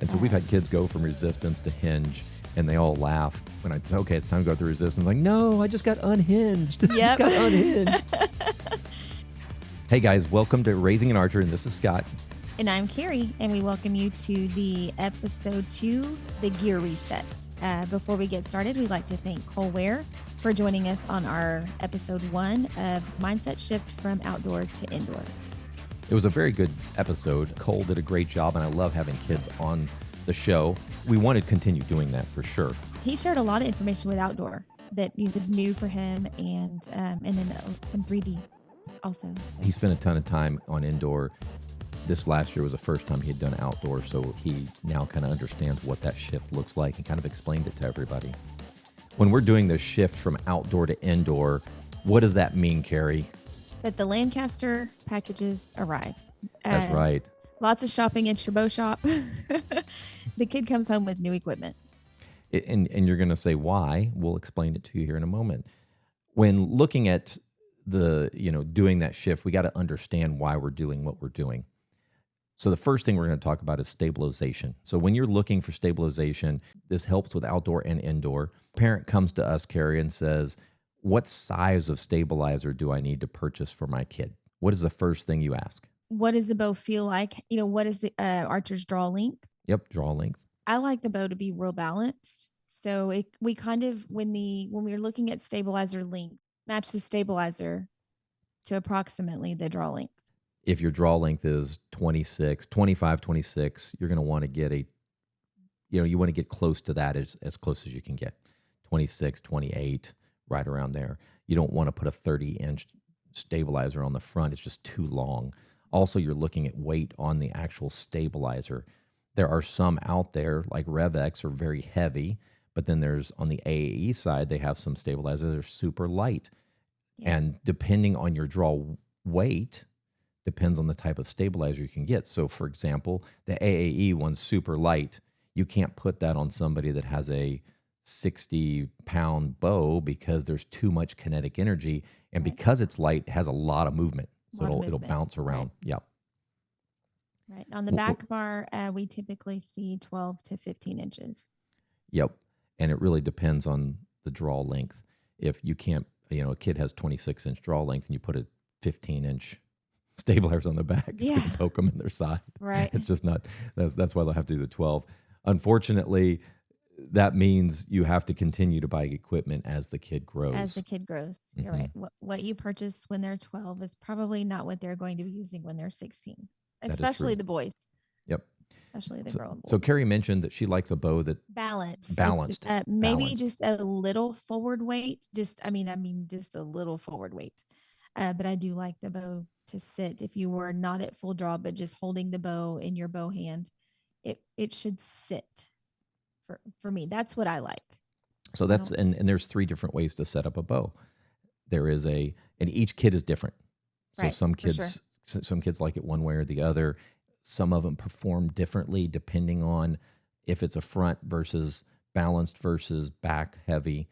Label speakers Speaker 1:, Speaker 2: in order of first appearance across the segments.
Speaker 1: And so we've had kids go from resistance to hinge, and they all laugh when I say, okay, it's time to go through resistance. I'm like, no, I just got unhinged. I just got unhinged. Hey guys, welcome to Raising an Archer, and this is Scott.
Speaker 2: And I'm Kari, and we welcome you to the episode 2, the gear reset. Before we get started, we'd like to thank Cole Ware for joining us on our episode 1 of Mindset Shift from Outdoor to Indoor.
Speaker 1: It was a very good episode. Cole did a great job, and I love having kids on the show. We want to continue doing that for sure.
Speaker 2: He shared a lot of information with outdoor that was new for him, and then some 3D also.
Speaker 1: He spent a ton of time on indoor. This last year was the first time he had done outdoor, so he now kind of understands what that shift looks like and kind of explained it to everybody. When we're doing this shift from outdoor to indoor, what does that mean, Kari?
Speaker 2: That the Lancaster packages arrive.
Speaker 1: That's right.
Speaker 2: Lots of shopping at your bow shop. The kid comes home with new equipment.
Speaker 1: And you're going to say why. We'll explain it to you here in a moment. When looking at doing that shift, we got to understand why we're doing what we're doing. So the first thing we're going to talk about is stabilization. So when you're looking for stabilization, this helps with outdoor and indoor. Parent comes to us, Kari, and says, what size of stabilizer do I need to purchase for my kid? What is the first thing you ask?
Speaker 2: What does the bow feel like? What is the archer's draw length?
Speaker 1: Yep, draw length.
Speaker 2: I like the bow to be real balanced. So we kind of, when we're looking at stabilizer length, match the stabilizer to approximately the draw length.
Speaker 1: If your draw length is 25, 26, you're going to want to get you want to get close to that as close as you can get. 26, 28, right around there. You don't want to put a 30-inch stabilizer on the front. It's just too long. Also, you're looking at weight on the actual stabilizer. There are some out there, like RevX, are very heavy, but then there's on the AAE side, they have some stabilizers that are super light. Yeah. And depending on your draw weight, depends on the type of stabilizer you can get. So, for example, the AAE one's super light. You can't put that on somebody that has a 60-pound bow because there's too much kinetic energy. And right. Because it's light, it has a lot of movement. So it'll bounce around. Right. Yep.
Speaker 2: Right. On the back bar, we typically see 12 to 15 inches.
Speaker 1: Yep. And it really depends on the draw length. If you can't, a kid has 26-inch draw length and you put a 15-inch stabilizers on the back, it's going to poke them in their side.
Speaker 2: Right.
Speaker 1: It's just not, that's why they'll have to do the 12. Unfortunately, that means you have to continue to buy equipment as the kid grows.
Speaker 2: As the kid grows. You're right. What you purchase when they're 12 is probably not what they're going to be using when they're 16, especially the boys.
Speaker 1: Yep.
Speaker 2: Especially the girl and boy.
Speaker 1: So Kari mentioned that she likes a bow that
Speaker 2: balanced.
Speaker 1: Maybe
Speaker 2: just a little forward weight. Just a little forward weight. But I do like the bow to sit. If you were not at full draw, but just holding the bow in your bow hand, it should sit. For me, that's what I like.
Speaker 1: So that's and there's 3 different ways to set up a bow. There is and each kid is different. So right, some kids like it one way or the other. Some of them perform differently depending on if it's a front versus balanced versus back heavy.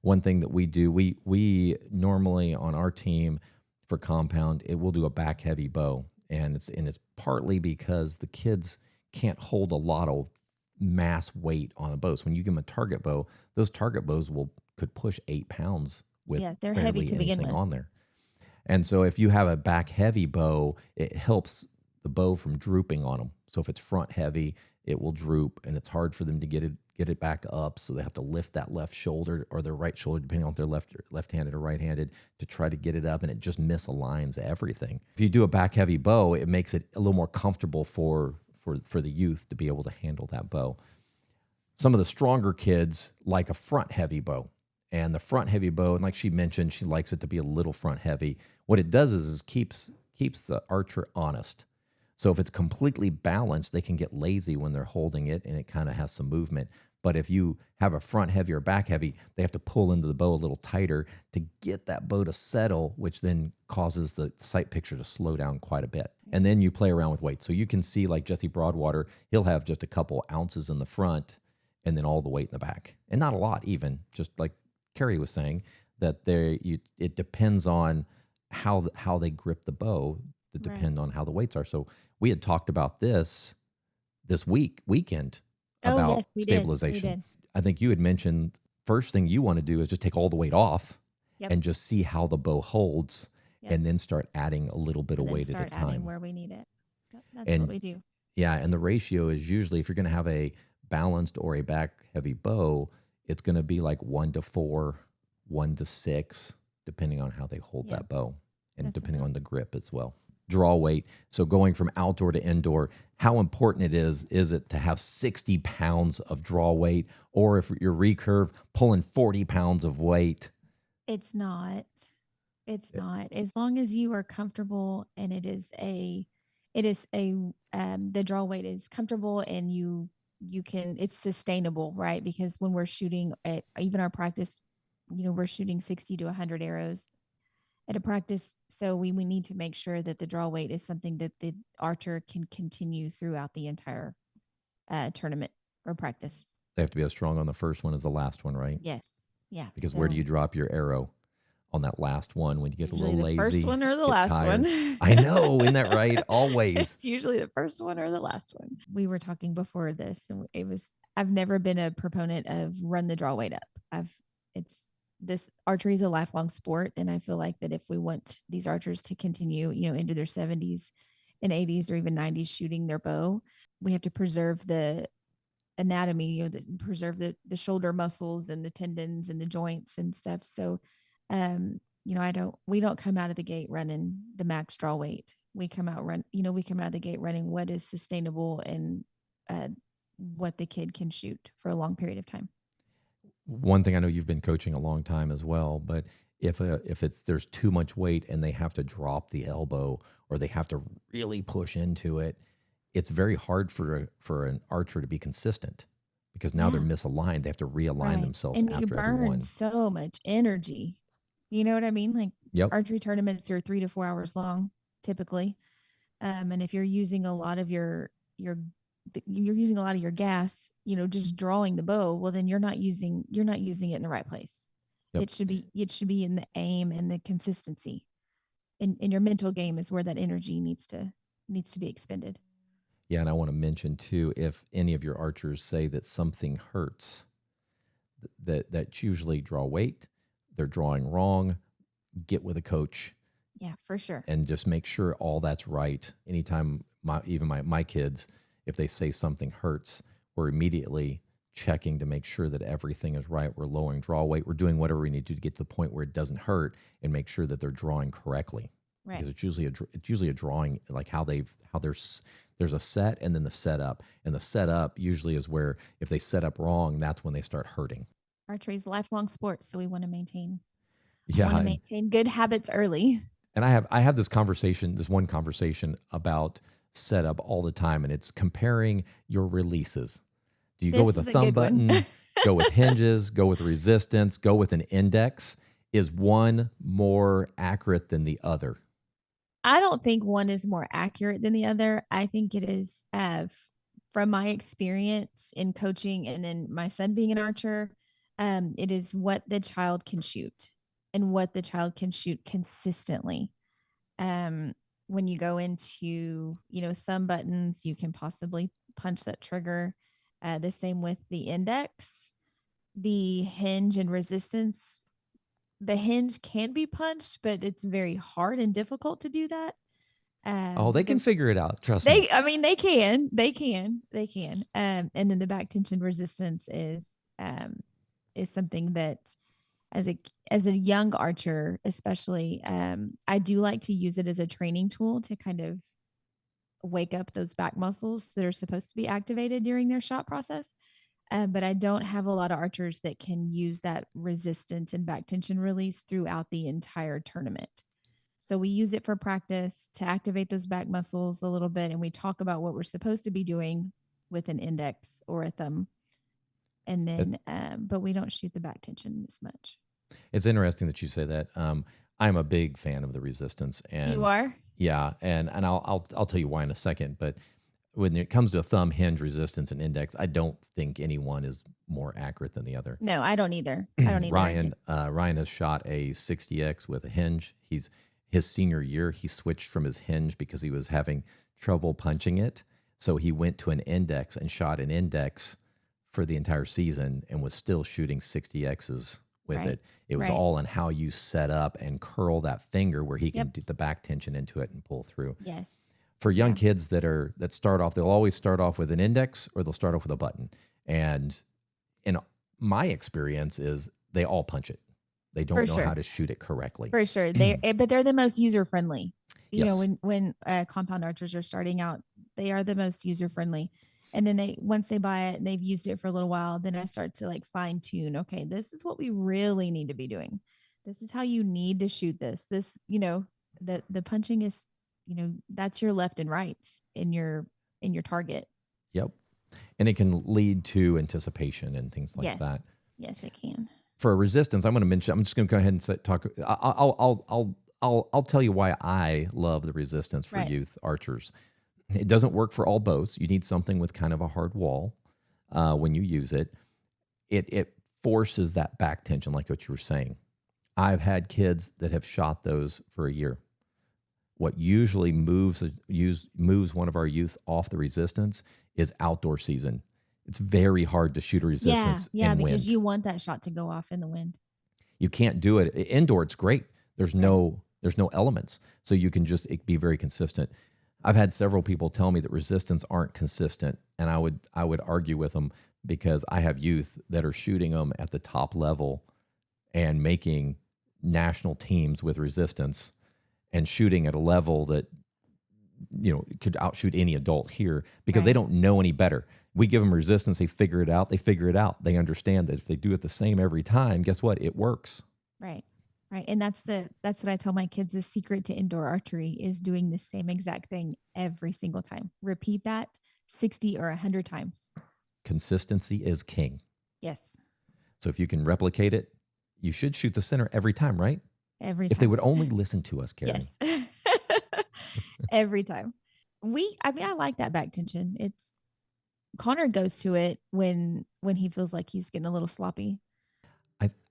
Speaker 1: One thing that we do, we normally on our team for compound, we'll do a back heavy bow, and it's partly because the kids can't hold a lot of mass weight on a bow. So when you give them a target bow, those target bows could push 8 pounds with
Speaker 2: they're heavy to begin with
Speaker 1: on there. And so if you have a back heavy bow, it helps the bow from drooping on them. So if it's front heavy, it will droop, and it's hard for them to get it back up. So they have to lift that left shoulder or their right shoulder, depending on if they're left-handed or right-handed, to try to get it up, and it just misaligns everything. If you do a back heavy bow, it makes it a little more comfortable for the youth to be able to handle that bow. Some of the stronger kids like a front heavy bow, and the front heavy bow, and like she mentioned, she likes it to be a little front heavy. What it does is keeps the archer honest. So if it's completely balanced, they can get lazy when they're holding it, and it kind of has some movement. But if you have a front heavy or back heavy, they have to pull into the bow a little tighter to get that bow to settle, which then causes the sight picture to slow down quite a bit. And then you play around with weight. So you can see like Jesse Broadwater, he'll have just a couple ounces in the front and then all the weight in the back. And not a lot even, just like Kari was saying, that it depends on how they grip the bow to depend on how the weights are. So we had talked about this this weekend
Speaker 2: Oh,
Speaker 1: about
Speaker 2: yes, we did. We
Speaker 1: stabilization.
Speaker 2: did.
Speaker 1: I think you had mentioned first thing you want to do is just take all the weight off
Speaker 2: Yep.
Speaker 1: and just see how the bow holds
Speaker 2: Yep.
Speaker 1: and then start adding a little bit of
Speaker 2: And then
Speaker 1: weight at a
Speaker 2: start adding
Speaker 1: time.
Speaker 2: where we need it. Yep, that's what
Speaker 1: And
Speaker 2: we do.
Speaker 1: yeah, and the ratio is usually if you're going to have a balanced or a back heavy bow, it's going to be like 1 to 4, 1 to 6, depending on how they hold
Speaker 2: Yeah,
Speaker 1: that bow and
Speaker 2: that's
Speaker 1: depending
Speaker 2: about
Speaker 1: on the grip as well. Draw weight. So going from outdoor to indoor, how important is it to have 60 pounds of draw weight, or if you're recurve pulling 40 pounds of weight?
Speaker 2: it's not. It's
Speaker 1: Eh,
Speaker 2: not. As long as you are comfortable and it is a the draw weight is comfortable and you can it's sustainable, right? Because when we're shooting at even our practice, we're shooting 60 to 100 arrows at a practice. So we need to make sure that the draw weight is something that the archer can continue throughout the entire tournament or practice.
Speaker 1: They have to be as strong on the first one as the last one, right?
Speaker 2: Yes. Yeah.
Speaker 1: Because where do
Speaker 2: So
Speaker 1: you drop your arrow on that last one when you get a
Speaker 2: usually
Speaker 1: little
Speaker 2: the first
Speaker 1: lazy,
Speaker 2: one or the
Speaker 1: get
Speaker 2: last one.
Speaker 1: tired? I know, isn't that right? Always.
Speaker 2: It's usually the first one or the last one. We were talking before this, and I've never been a proponent of run the draw weight up. It's this archery is a lifelong sport. And I feel like that if we want these archers to continue, into their 70s and 80s or even 90s shooting their bow, we have to preserve the anatomy, preserve the shoulder muscles and the tendons and the joints and stuff. So, we don't come out of the gate running the max draw weight. We come out of the gate running what is sustainable and uh, what the kid can shoot for a long period of time.
Speaker 1: One thing I know you've been coaching a long time as well, but if it's there's too much weight and they have to drop the elbow or they have to really push into it, it's very hard for an archer to be consistent because now they're
Speaker 2: Yeah.
Speaker 1: misaligned. They have to realign
Speaker 2: Right.
Speaker 1: themselves
Speaker 2: And you
Speaker 1: after every
Speaker 2: burn
Speaker 1: one.
Speaker 2: so much energy. You know what I mean? Like
Speaker 1: Yep.
Speaker 2: archery tournaments are 3 to 4 hours long, typically. And if you're using a lot of your you're using a lot of your gas, just drawing the bow, well then you're not using it in the right place.
Speaker 1: Yep.
Speaker 2: It should be in the aim and the consistency. And your mental game is where that energy needs to be expended.
Speaker 1: Yeah, and I want to mention too, if any of your archers say that something hurts, that's usually draw weight. They're drawing wrong. Get with a coach
Speaker 2: Yeah, for sure.
Speaker 1: and just make sure all that's right. Anytime my kids, if they say something hurts, we're immediately checking to make sure that everything is right. We're lowering draw weight. We're doing whatever we need to get to the point where it doesn't hurt and make sure that they're drawing correctly.
Speaker 2: Right.
Speaker 1: Because it's usually a drawing like how there's a set and then the setup, and the setup usually is where if they set up wrong, that's when they start hurting.
Speaker 2: Archery is a lifelong sport, so we want
Speaker 1: Yeah,
Speaker 2: to maintain good habits early.
Speaker 1: and I have this one conversation about setup all the time, and it's comparing your releases. Do you go
Speaker 2: This
Speaker 1: with a
Speaker 2: is a
Speaker 1: thumb
Speaker 2: good one.
Speaker 1: button, go with hinges, go with resistance, go with an index? Is one more accurate than the other?
Speaker 2: I don't think one is more accurate than the other. I think it is, from my experience in coaching and then my son being an archer, it is what the child can shoot and what the child can shoot consistently. Um, when you go into, thumb buttons, you can possibly punch that trigger. The same with the index, the hinge and resistance. The hinge can be punched, but it's very hard and difficult to do that.
Speaker 1: Oh, they can
Speaker 2: The
Speaker 1: figure it out. Trust me.
Speaker 2: I mean, they can. And then the back tension resistance is something that as a young archer, especially, I do like to use it as a training tool to kind of wake up those back muscles that are supposed to be activated during their shot process. But I don't have a lot of archers that can use that resistance and back tension release throughout the entire tournament. So we use it for practice to activate those back muscles a little bit. And we talk about what we're supposed to be doing with an index or a thumb. And
Speaker 1: It,
Speaker 2: then, but we don't shoot the back tension as much.
Speaker 1: it's interesting that you say that. I'm a big fan of the resistance,
Speaker 2: You
Speaker 1: and
Speaker 2: are?
Speaker 1: yeah, and I'll tell you why in a second. But when it comes to a thumb, hinge, resistance, and index, I don't think any one is more accurate than the other.
Speaker 2: No, I don't either. I don't either.
Speaker 1: Ryan has shot a 60x with a hinge. His senior year, he switched from his hinge because he was having trouble punching it. So he went to an index and shot an index for the entire season and was still shooting 60Xs with
Speaker 2: Right.
Speaker 1: it. It was
Speaker 2: Right.
Speaker 1: all in how you set up and curl that finger where he can
Speaker 2: Yep.
Speaker 1: get the back tension into it and pull through.
Speaker 2: Yes.
Speaker 1: For young
Speaker 2: Yeah.
Speaker 1: kids that start off, they'll always start off with an index or they'll start off with a button. And in my experience is they all punch it. They
Speaker 2: For
Speaker 1: don't know how
Speaker 2: sure.
Speaker 1: to shoot it correctly.
Speaker 2: For sure. But they're the most user friendly. You know,
Speaker 1: Yes.
Speaker 2: when compound archers are starting out, they are the most user friendly. And then once they buy it and they've used it for a little while, then I start to like fine tune. Okay, this is what we really need to be doing. This is how you need to shoot this. This, the punching is, that's your left and right in your target.
Speaker 1: Yep. And it can lead to anticipation and things like
Speaker 2: Yes.
Speaker 1: that.
Speaker 2: Yes, it can.
Speaker 1: For a resistance, I'm going to mention. I'm just going to go ahead and talk. I'll tell you why I love the resistance for
Speaker 2: Right.
Speaker 1: youth archers. It doesn't work for all bows. You need something with kind of a hard wall when you use it. It forces that back tension, like what you were saying. I've had kids that have shot those for a year. What usually moves one of our youth off the resistance is outdoor season. It's very hard to shoot a resistance
Speaker 2: Yeah,
Speaker 1: in
Speaker 2: because
Speaker 1: wind.
Speaker 2: you want that shot to go off in the wind.
Speaker 1: You can't do it indoor. It's great. There's no elements, so you can just be very consistent. I've had several people tell me that resistance aren't consistent, and I would argue with them because I have youth that are shooting them at the top level and making national teams with resistance and shooting at a level that could outshoot any adult here because they don't know any better. We give them resistance, they figure it out. They understand that if they do it the same every time, guess what? It works.
Speaker 2: Right. Right. And that's what I tell my kids. The secret to indoor archery is doing the same exact thing every single time. Repeat that 60 or 100 times.
Speaker 1: Consistency is king.
Speaker 2: Yes.
Speaker 1: So if you can replicate it, you should shoot the center every time, right?
Speaker 2: Every time.
Speaker 1: If they would only listen to us, Kari.
Speaker 2: Yes. Every time. I like that back tension. Connor goes to it when he feels like he's getting a little sloppy.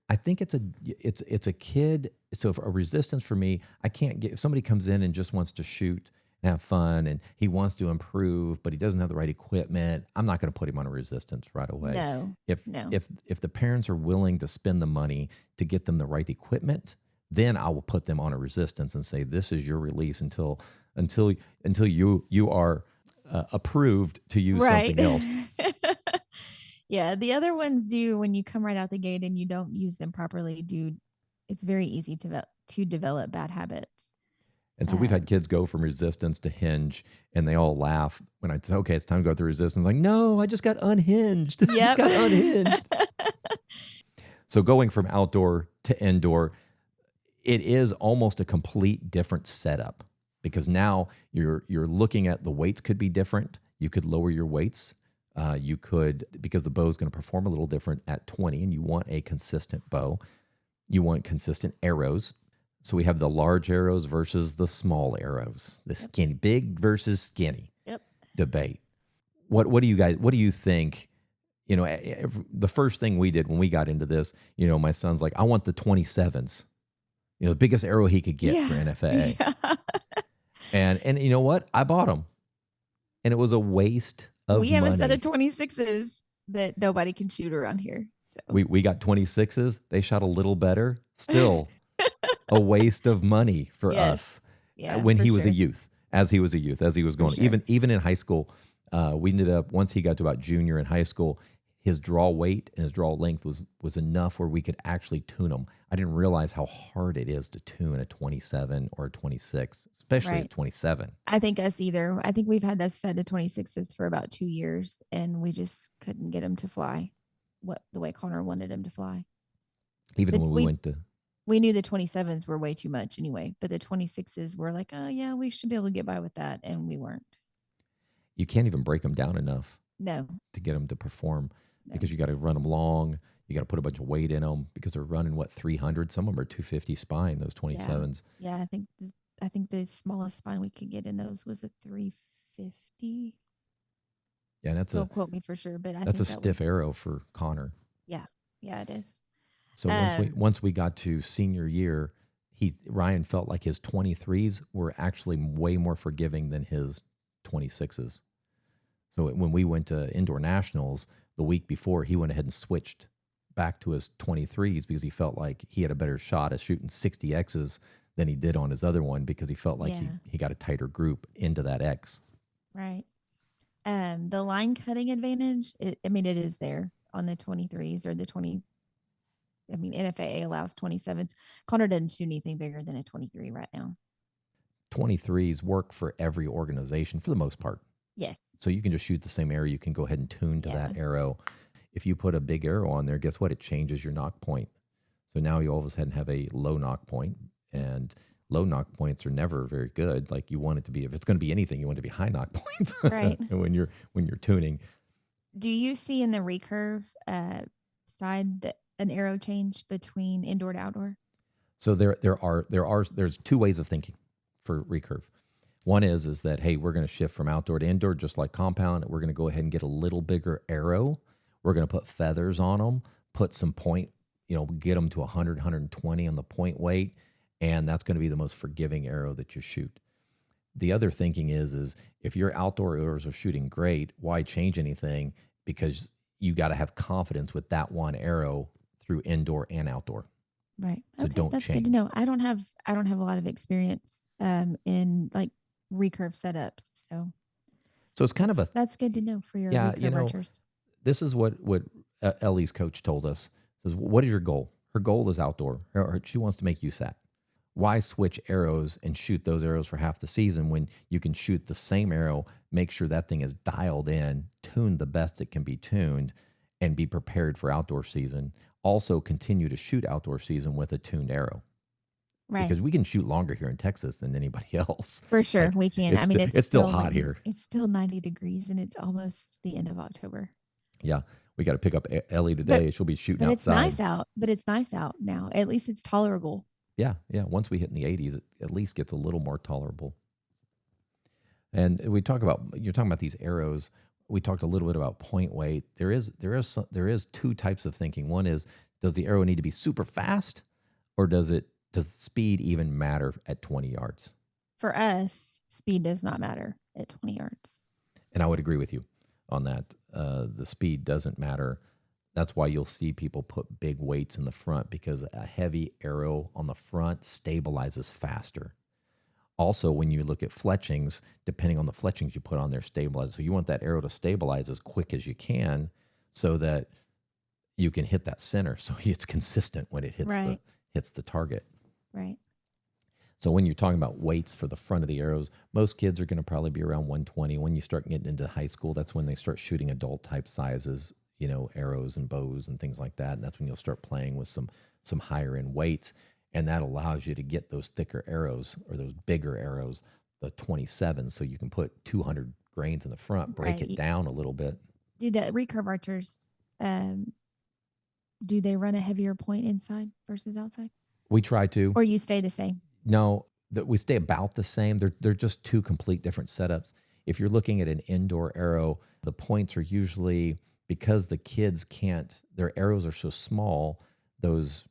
Speaker 1: I think it's a kid. So for a resistance for me, I can't get, if somebody comes in and just wants to shoot and have fun and he wants to improve, but he doesn't have the right equipment, I'm not going to put him on a resistance right away.
Speaker 2: No.
Speaker 1: If the parents are willing to spend the money to get them the right equipment, then I will put them on a resistance and say, this is your release until you are approved to use something else.
Speaker 2: Yeah, the other ones do when you come right out the gate and you don't use them properly. It's very easy to develop bad habits.
Speaker 1: And so we've had kids go from resistance to hinge, and they all laugh when I say, "Okay, it's time to go through resistance." Like, no, I just got unhinged. I just got unhinged. So going from outdoor to indoor, it is almost a complete different setup because now you're looking at the weights could be different. You could lower your weights. You could, because the bow is going to perform a little different at 20 and you want a consistent bow. You want consistent arrows. So we have the large arrows versus the small arrows, the skinny, big versus skinny debate. What do you think? The first thing we did when we got into this, my son's like, I want the 27s, the biggest arrow he could get for NFA. Yeah. And you know what? I bought them and it was a waste of money.
Speaker 2: We have a set of 26s that nobody can shoot around here. So
Speaker 1: we got 26s. They shot a little better. Still a waste of money for us.
Speaker 2: Yeah,
Speaker 1: when he was a youth, as he was going, even in high school, we ended up, once he got to about junior in high school, his draw weight and his draw length was enough where we could actually tune him. I didn't realize how hard it is to tune a 27 or a 26, especially a 27.
Speaker 2: I think us either. I think we've had that set of 26s for about 2 years, and we just couldn't get him to fly the way Connor wanted him to fly.
Speaker 1: Even when we went to...
Speaker 2: We knew the 27s were way too much anyway, but the 26s were like, oh, yeah, we should be able to get by with that, and we weren't.
Speaker 1: You can't even break them down enough
Speaker 2: to
Speaker 1: get them to perform because you got to run them long. You got to put a bunch of weight in them because they're running 300. Some of them are 250 spine. Those 27s.
Speaker 2: Yeah, I think the smallest spine we could get in those was a 350.
Speaker 1: Yeah, and
Speaker 2: don't quote me for sure, but
Speaker 1: that's a stiff arrow for Connor.
Speaker 2: Yeah, it is.
Speaker 1: So once we got to senior year, Ryan felt like his 23s were actually way more forgiving than his 26s. So when we went to indoor nationals the week before, he went ahead and switched back to his 23s because he felt like he had a better shot at shooting 60Xs than he did on his other one because he felt like
Speaker 2: Yeah.
Speaker 1: he got a tighter group into that X.
Speaker 2: Right. The line cutting advantage, I mean, it is there on the 23s or the 20. I mean, NFAA allows 27s. Connor doesn't shoot anything bigger than a 23 right now.
Speaker 1: 23s work for every organization for the most part.
Speaker 2: Yes.
Speaker 1: So you can just shoot the same arrow. You can go ahead and tune to
Speaker 2: Yeah.
Speaker 1: that arrow. If you put a big arrow on there, guess what? It changes your knock point. So now you all of a sudden have a low knock point, and low knock points are never very good. Like you want it to be, if it's going to be anything, you want it to be high knock points.
Speaker 2: Right.
Speaker 1: when you're tuning.
Speaker 2: Do you see in the recurve side that an arrow change between indoor to outdoor?
Speaker 1: So there's two ways of thinking for recurve. One is that, hey, we're going to shift from outdoor to indoor, just like compound. We're going to go ahead and get a little bigger arrow. We're going to put feathers on them, put some point, get them to 100, 120 on the point weight, and that's going to be the most forgiving arrow that you shoot. The other thinking is if your outdoor arrows are shooting great, why change anything? Because you got to have confidence with that one arrow through indoor and outdoor.
Speaker 2: Right.
Speaker 1: So
Speaker 2: Okay,
Speaker 1: don't
Speaker 2: that's
Speaker 1: change.
Speaker 2: good to know. I don't have a lot of experience in like recurve setups, so
Speaker 1: it's kind of
Speaker 2: that's good to know for your
Speaker 1: yeah,
Speaker 2: recurve archers.
Speaker 1: This is what Ellie's coach told us. Says, what is your goal? Her goal is outdoor. She wants to make USAC. Why switch arrows and shoot those arrows for half the season when you can shoot the same arrow, make sure that thing is dialed in, tuned the best it can be tuned, and be prepared for outdoor season? Also continue to shoot outdoor season with a tuned arrow.
Speaker 2: Right.
Speaker 1: Because we can shoot longer here in Texas than anybody else.
Speaker 2: For sure,
Speaker 1: Like,
Speaker 2: we can. I mean,
Speaker 1: it's still hot here.
Speaker 2: It's still 90 degrees and it's almost the end of October.
Speaker 1: Yeah, we got to pick up Ellie today. She'll be shooting
Speaker 2: But
Speaker 1: outside.
Speaker 2: it's nice out. But it's nice out now. At least it's tolerable.
Speaker 1: Yeah. Once we hit in the 80s, it at least gets a little more tolerable. And you're talking about these arrows. We talked a little bit about point weight. There is two types of thinking. One is, does the arrow need to be super fast, or does speed even matter at 20 yards?
Speaker 2: For us, speed does not matter at 20 yards.
Speaker 1: And I would agree with you on that. The speed doesn't matter. That's why you'll see people put big weights in the front, because a heavy arrow on the front stabilizes faster. Also, when you look at fletchings, depending on the fletchings you put on there, stabilize. So you want that arrow to stabilize as quick as you can so that you can hit that center. So it's consistent when it hits the target.
Speaker 2: Right.
Speaker 1: So when you're talking about weights for the front of the arrows, most kids are going to probably be around 120. When you start getting into high school, that's when they start shooting adult type sizes, arrows and bows and things like that. And that's when you'll start playing with some higher end weights. And that allows you to get those thicker arrows or those bigger arrows, the 27s, so you can put 200 grains in the front, break it down a little bit.
Speaker 2: Do the recurve archers, do they run a heavier point inside versus outside?
Speaker 1: We try to.
Speaker 2: Or you stay the same?
Speaker 1: No, we stay about the same. They're just two complete different setups. If you're looking at an indoor arrow, the points are usually, because the kids their arrows are so small, those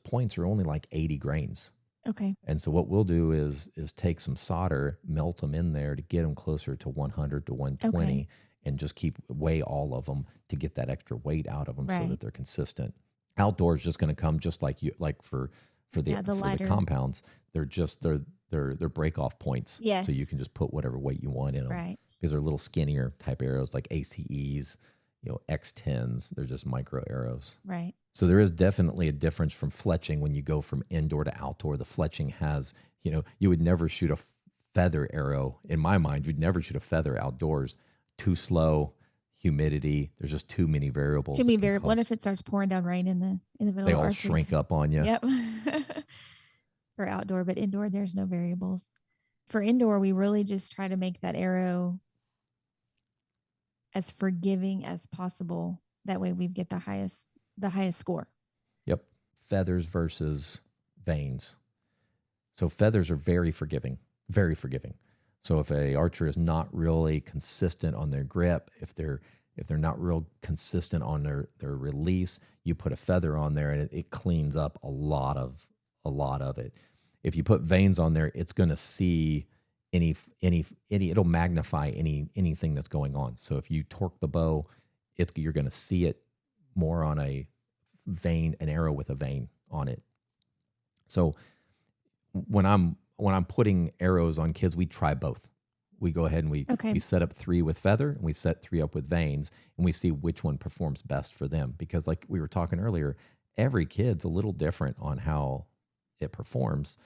Speaker 1: points are only like 80 grains.
Speaker 2: Okay.
Speaker 1: And so what we'll do is take some solder, melt them in there to get them closer to 100 to 120, and just weigh all of them to get that extra weight out of them so that they're consistent. Outdoor is just going to come just like for the compounds. They're break off points.
Speaker 2: Yes.
Speaker 1: So you can just put whatever weight you want in them.
Speaker 2: Right.
Speaker 1: Because they're little skinnier type arrows like ACEs, X10s. They're just micro arrows.
Speaker 2: Right.
Speaker 1: So there is definitely a difference from fletching when you go from indoor to outdoor. The fletching has, you would never shoot a feather arrow. In my mind, you'd never shoot a feather outdoors. Too slow, humidity. There's just too many variables.
Speaker 2: Too many variables. What if it starts pouring down rain in the middle?
Speaker 1: They all shrink up on you.
Speaker 2: Yep. For outdoor, but indoor, there's no variables. For indoor, we really just try to make that arrow as forgiving as possible. That way we get the highest score.
Speaker 1: Yep. Feathers versus vanes. So feathers are very forgiving, very forgiving. So if a archer is not really consistent on their grip, if they're not real consistent on their release, you put a feather on there and it cleans up a lot of it. If you put vanes on there, it's going to see it'll magnify anything that's going on. So if you torque the bow, you're going to see it more on a vein, an arrow with a vein on it. So when I'm putting arrows on kids, we try both. We go ahead and
Speaker 2: Okay.
Speaker 1: we set up 3 with feather, and we set 3 up with veins, and we see which one performs best for them. Because like we were talking earlier, every kid's a little different on how it performs.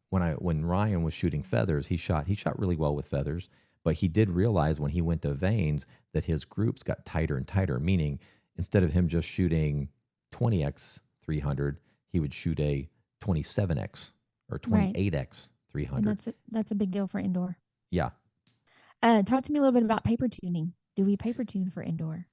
Speaker 1: When Ryan was shooting feathers, he shot really well with feathers, but he did realize when he went to veins that his groups got tighter and tighter, meaning instead of him just shooting 20x 300, he would shoot a 27x or
Speaker 2: Right.
Speaker 1: 28x
Speaker 2: And
Speaker 1: 300.
Speaker 2: that's a big deal for indoor.
Speaker 1: Yeah.
Speaker 2: Talk to me a little bit about paper tuning. Do we paper tune for indoor?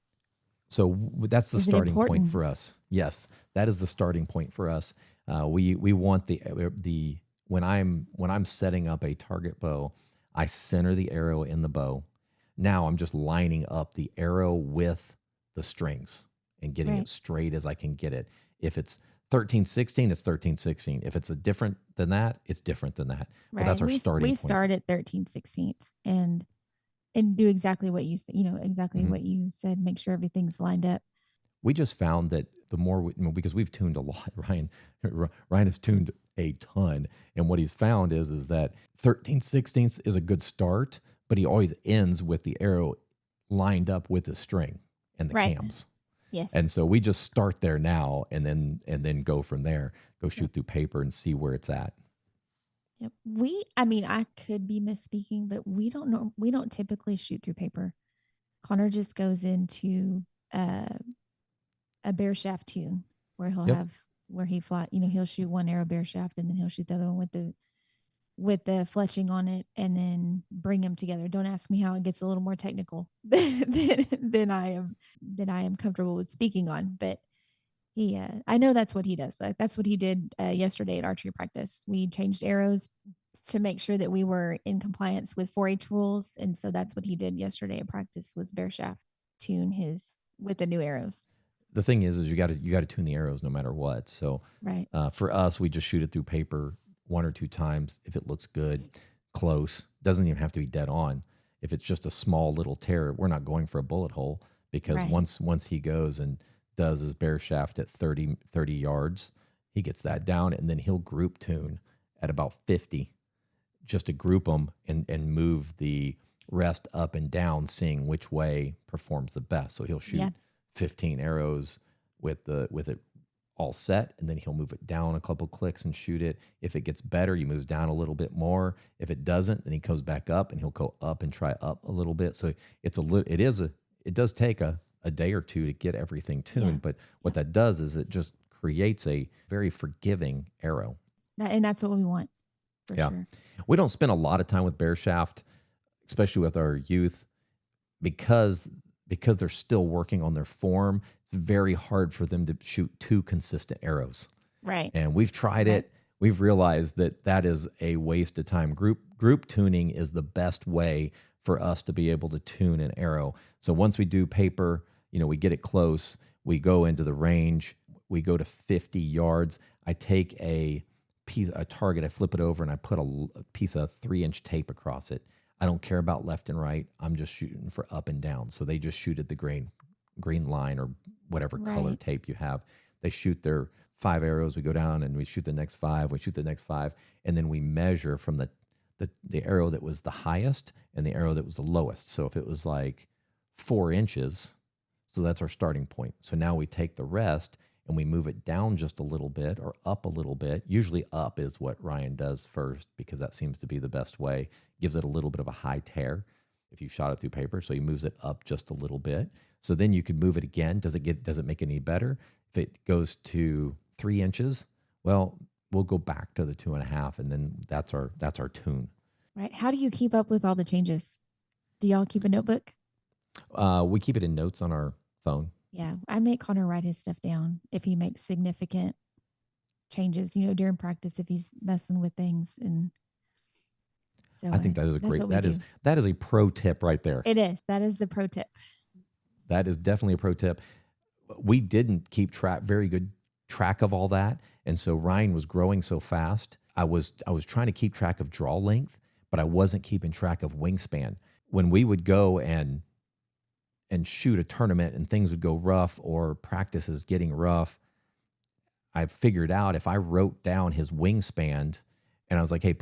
Speaker 1: So that's the
Speaker 2: Is it
Speaker 1: starting point
Speaker 2: important?
Speaker 1: for us. Yes, that is the starting point for us. We want the when I'm setting up a target bow, I center the arrow in the bow. Now I'm just lining up the arrow with the strings and getting it
Speaker 2: Right.
Speaker 1: straight as I can get it. If it's 13/16, it's 13/16. If it's a different than that, it's different than that. But that's
Speaker 2: Right.
Speaker 1: our starting
Speaker 2: We
Speaker 1: point.
Speaker 2: start at 13/16 and do exactly what you said, exactly
Speaker 1: Mhm.
Speaker 2: what you said, make sure everything's lined up.
Speaker 1: We just found that the more because we've tuned a lot. Ryan has tuned a ton, and what he's found is that 13/16 is a good start, but he always ends with the arrow lined up with the string and the
Speaker 2: Right.
Speaker 1: cams.
Speaker 2: Yes.
Speaker 1: And so we just start there now, and then go from there. Go
Speaker 2: Yep.
Speaker 1: shoot through paper and see where it's at.
Speaker 2: Yep. I mean, I could be misspeaking, but we don't know. We don't typically shoot through paper. Connor just goes into uh, a bear shaft tune where
Speaker 1: Yep.
Speaker 2: where he fly, he'll shoot one arrow bear shaft and then he'll shoot the other one with the fletching on it and then bring them together. Don't ask me how it gets a little more technical than I am comfortable with speaking on, but I know that's what he does. Like that's what he did yesterday at archery practice. We changed arrows to make sure that we were in compliance with 4-H rules, and so that's what he did yesterday at practice was bear shaft tune his with the new arrows.
Speaker 1: The thing is you got to tune the arrows no matter what. So
Speaker 2: Right.
Speaker 1: for us, we just shoot it through paper 1 or 2 times. If it looks good, close, doesn't even have to be dead on. If it's just a small little tear, we're not going for a bullet hole because
Speaker 2: Right.
Speaker 1: once he goes and does his bear shaft at 30 yards, he gets that down, and then he'll group tune at about 50 just to group them and move the rest up and down, seeing which way performs the best. So he'll
Speaker 2: Yeah.
Speaker 1: shoot 15 arrows with it all set, and then he'll move it down a couple clicks and shoot it. If it gets better, he moves down a little bit more. If it doesn't, then he goes back up and he'll go up and try up a little bit. So it does take a day or two to get everything
Speaker 2: Yeah.
Speaker 1: tuned, but
Speaker 2: Yeah.
Speaker 1: what that does is it just creates a very forgiving arrow.
Speaker 2: And that's what we want for
Speaker 1: Yeah.
Speaker 2: sure.
Speaker 1: We don't spend a lot of time with bear shaft, especially with our youth, because they're still working on their form. It's very hard for them to shoot 2 consistent arrows.
Speaker 2: Right.
Speaker 1: And we've tried
Speaker 2: Right.
Speaker 1: it. We've realized that that is a waste of time. Group tuning is the best way for us to be able to tune an arrow. So once we do paper, we get it close, we go into the range, we go to 50 yards. I take a target, I flip it over, and I put a piece of 3-inch tape across it. I don't care about left and right. I'm just shooting for up and down. So they just shoot at the green line or whatever color
Speaker 2: Right.
Speaker 1: tape you have. They shoot their 5 arrows. We go down and we shoot the next 5. We shoot the next 5, and then we measure from the arrow that was the highest and the arrow that was the lowest. So if it was like 4 inches, so that's our starting point. So now we take the rest and we move it down just a little bit or up a little bit. Usually up is what Ryan does first because that seems to be the best way. Gives it a little bit of a high tear if you shot it through paper. So he moves it up just a little bit. So then you could move it again. Does it make it any better? If it goes to 3 inches, well, we'll go back to the 2.5, and then that's our tune.
Speaker 2: Right. How do you keep up with all the changes? Do y'all keep a notebook?
Speaker 1: We keep it in notes on our phone.
Speaker 2: Yeah. I make Connor write his stuff down if he makes significant changes, during practice, if he's messing with things. And so
Speaker 1: I think that is a
Speaker 2: that's
Speaker 1: great
Speaker 2: what we do.
Speaker 1: that is a pro tip right there.
Speaker 2: It is. That is the pro tip.
Speaker 1: That is definitely a pro tip. We didn't keep very good track of all that, and so Ryan was growing so fast. I was trying to keep track of draw length, but I wasn't keeping track of wingspan. When we would go and shoot a tournament and things would go rough or practice is getting rough, I figured out if I wrote down his wingspan and I was like, hey,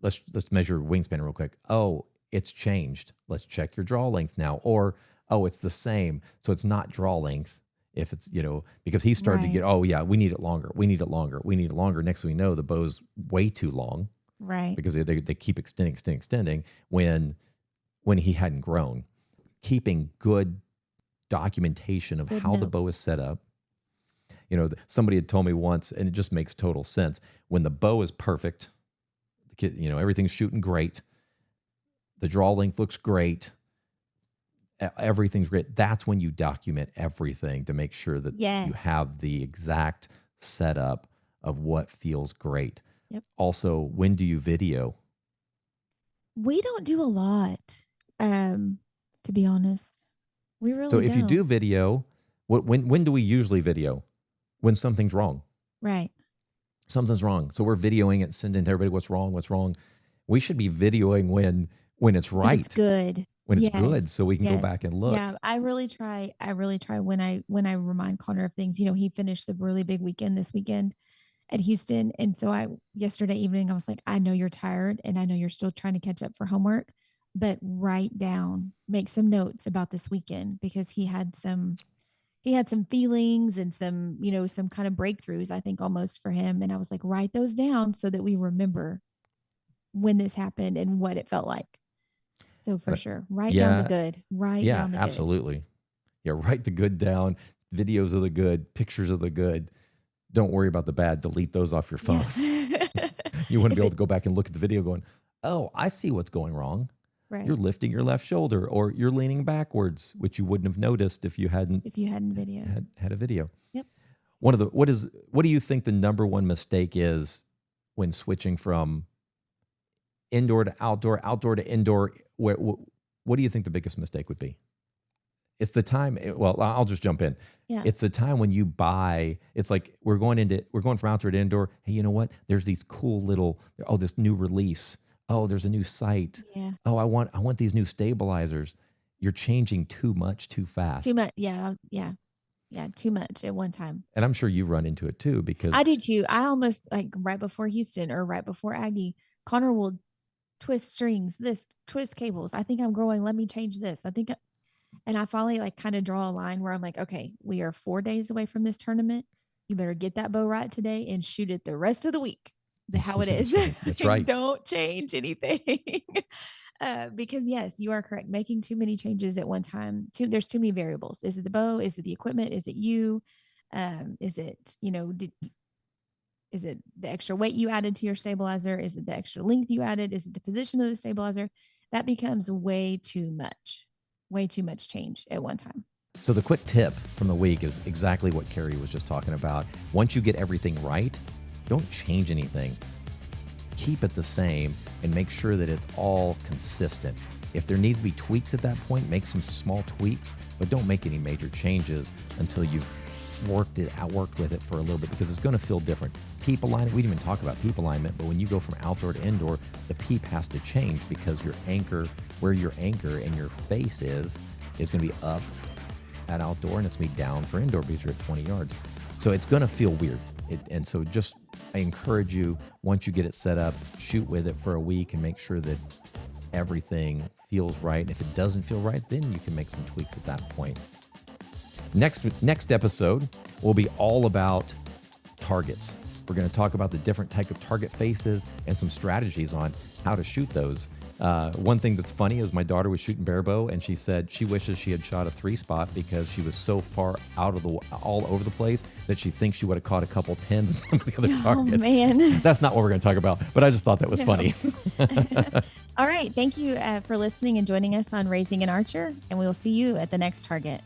Speaker 1: let's measure wingspan real quick. Oh, it's changed. Let's check your draw length now. Or, oh, it's the same. So it's not draw length. If it's, because he started to
Speaker 2: Right.
Speaker 1: get, oh yeah, we need it longer. We need it longer. We need it longer. Next thing we know, the bow's way too long
Speaker 2: Right.
Speaker 1: because they keep extending when he hadn't grown. Keeping good documentation of
Speaker 2: Good
Speaker 1: how the bow is
Speaker 2: notes.
Speaker 1: set up. Somebody had told me once, and it just makes total sense. When the bow is perfect, everything's shooting great, the draw length looks great, everything's great. That's when you document everything to make sure that
Speaker 2: Yes.
Speaker 1: you have the exact setup of what feels great.
Speaker 2: Yep.
Speaker 1: Also, when do you video?
Speaker 2: We don't do a lot, to be honest. We really
Speaker 1: So if
Speaker 2: don't.
Speaker 1: you do video, when do we usually video? When something's wrong.
Speaker 2: Right.
Speaker 1: Something's wrong. So we're videoing it, sending to everybody what's wrong. We should be videoing when it's right.
Speaker 2: When it's good.
Speaker 1: When it's
Speaker 2: Yes.
Speaker 1: good, so we can go back and look.
Speaker 2: Yeah, I really try when I remind Connor of things. He finished a really big weekend this weekend at Houston, and so yesterday evening I was like, I know you're tired and I know you're still trying to catch up for homework, but make some notes about this weekend because he had some feelings and some kind of breakthroughs, I think, almost for him. And I was like, write those down so that we remember when this happened and what it felt like. So for sure, write down the good. Write down the good.
Speaker 1: Absolutely. Yeah, write the good down. Videos of the good, pictures of the good. Don't worry about the bad. Delete those off your phone.
Speaker 2: Yeah.
Speaker 1: You want to be able to go back and look at the video going, oh, I see what's going wrong.
Speaker 2: Right.
Speaker 1: You're lifting your left shoulder or you're leaning backwards, which you wouldn't have noticed if you hadn't had a video.
Speaker 2: Yep.
Speaker 1: What do you think the number one mistake is when switching from indoor to outdoor to indoor? What do you think the biggest mistake would be? It's the time. Well, I'll just jump in.
Speaker 2: Yeah.
Speaker 1: It's the time when you buy. It's like we're going from outdoor to indoor. Hey, you know what? There's these cool little. Oh, this new release. Oh, there's a new sight.
Speaker 2: Yeah.
Speaker 1: Oh, I want these new stabilizers. You're changing too much too fast.
Speaker 2: Too much. Yeah. Too much at one time.
Speaker 1: And I'm sure you run into it too because
Speaker 2: I do too. I almost like right before Houston or right before Aggie, Connor will twist strings, twist cables. I think I'm growing. Let me change this. And I finally like kind of draw a line where I'm like, okay, we are 4 days away from this tournament. You better get that bow right today and shoot it the rest of the week. How it is.
Speaker 1: That's right.
Speaker 2: Don't change anything. Because yes, you are correct. Making too many changes at one time. There's too many variables. Is it the bow? Is it the equipment? Is it you? Is it, is it the extra weight you added to your stabilizer? Is it the extra length you added? Is it the position of the stabilizer? That becomes way too much change at one time.
Speaker 1: So the quick tip from the week is exactly what Kari was just talking about. Once you get everything right, don't change anything. Keep it the same and make sure that it's all consistent. If there needs to be tweaks at that point, make some small tweaks, but don't make any major changes until you've worked with it for a little bit because it's going to feel different. Peep alignment, we didn't even talk about peep alignment, but when you go from outdoor to indoor, the peep has to change because where your anchor and your face is going to be up at outdoor and it's going to be down for indoor because you're at 20 yards. So it's going to feel weird. And so I encourage you, once you get it set up, shoot with it for a week and make sure that everything feels right. And if it doesn't feel right, then you can make some tweaks at that point. Next episode will be all about targets. We're going to talk about the different type of target faces and some strategies on how to shoot those. One thing that's funny is my daughter was shooting barebow and she said she wishes she had shot a 3-spot because she was so far all over the place that she thinks she would have caught a couple 10s and some of the other targets.
Speaker 2: Oh, man.
Speaker 1: That's not what we're going to talk about, but I just thought that was funny.
Speaker 2: All right. Thank you for listening and joining us on Raising an Archer, and we will see you at the next target.